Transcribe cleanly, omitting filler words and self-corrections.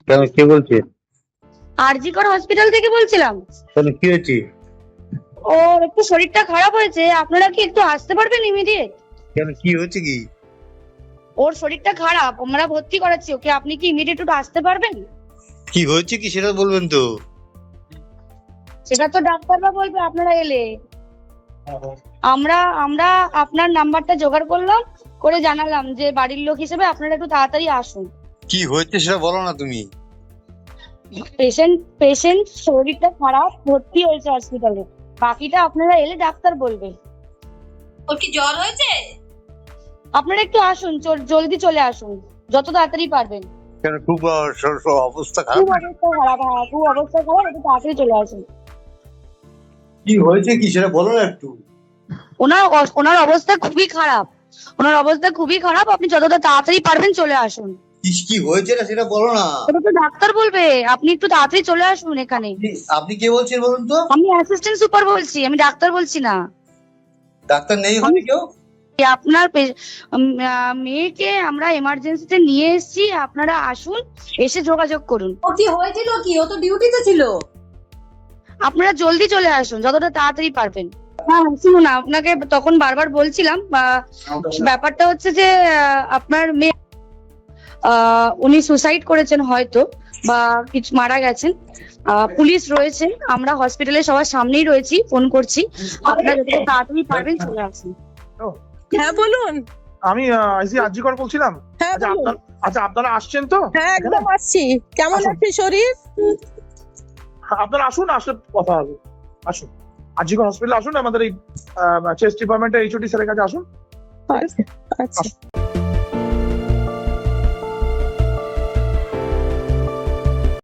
কেন, কে বলছে? আরজিকর হসপিটাল থেকে বলছিলাম। কেন, কি হয়েছে? ওর একটু শরীরটা খারাপ হয়েছে, আপনারা কি একটু আসতে পারবেন ইমিডিয়েট? কেন, কি হয়েছে কি? ওর শরীরটা খারাপ, আমরা ভর্তি করাচ্ছি ওকে, আপনি কি ইমিডিয়েট একটু আসতে পারবেন? কি হয়েছে কি সেটা বলবেন তো? সেটা তো ডাক্তাররা বলবে আপনারা এলে। আমরা আমরা আপনার নাম্বারটা জোগাড় করলাম, করে জানালাম যে বাড়ির লোক হিসেবে আপনারা একটু তাড়াতাড়ি আসুন। কি হয়েছে সেটা বলো না তুমি। পেশেন্ট শরীরটা খারাপ, ভর্তি হয়েছে হসপিটালে, বাকিটা আপনারা এলে ডাক্তার বলবে। ওর কি জ্বর হয়েছে? আপনারা একটু আসুন, জলদি চলে আসুন, যত তাড়াতাড়ি পারবেন। কেন, খুব অবস্থা খুব খারাপ? অবস্থা খারাপ, হ্যাঁ খুব অবস্থা খারাপ, একটু তাড়াতাড়ি চলে আসুন। কি হয়েছে কি সেটা বলো না একটু। ওনার অবস্থা খুবই খারাপ, ওনার অবস্থা খুবই খারাপ, আপনি যতটা তাড়াতাড়ি পারবেন চলে আসুন। কি হয়েছে না সেটা বলো না। ওটা তো ডাক্তার বলবে, আপনি একটু তাড়াতাড়ি চলে আসুন এখানে। আপনি কে বলছেন বলুন তো? আমি অ্যাসিস্ট্যান্ট সুপার বলছি, আমি ডাক্তার বলছি না। ডাক্তার নেই হবে কেউ? আপনার মেয়েকে আমরা এমার্জেন্সিতে নিয়ে এসেছি, আপনারা আসুন, এসে যোগাযোগ করুন। ওর কি হয়েছিল কি? ও তো ডিউটিতে ছিল। আপনারা জলদি চলে আসুন, যতটা তাড়াতাড়ি পারবেন। হ্যাঁ শুনুন, আপনাকে তখন বারবার বলছিলাম, ব্যাপারটা হচ্ছে যে আপনার মেয়ে উনি সুসাইড করেছেন হয়তো, বা কিছু মারা গেছেন। পুলিশ রয়েছে, আমরা হসপিটালে সবার সামনেই রয়েছি, ফোন করছি, আপনারা যতটা তাড়াতাড়ি পারবেন চলে আসুন। হ্যাঁ বলুন। আমি আরজিকর বলছিলাম। হ্যাঁ বলুন। আপনারা আসছেন তো? হ্যাঁ একদম আসছি। কেমন আসুন। আছে শরীর? আপনারা আসুন, আসলে কথা হবে। আসুন, আরজিকর হসপিটালে আসুন, আমাদের এই চেস্ট ডিপার্টমেন্টের এইচওডি স্যারের কাছে আসুন। আচ্ছা আচ্ছা।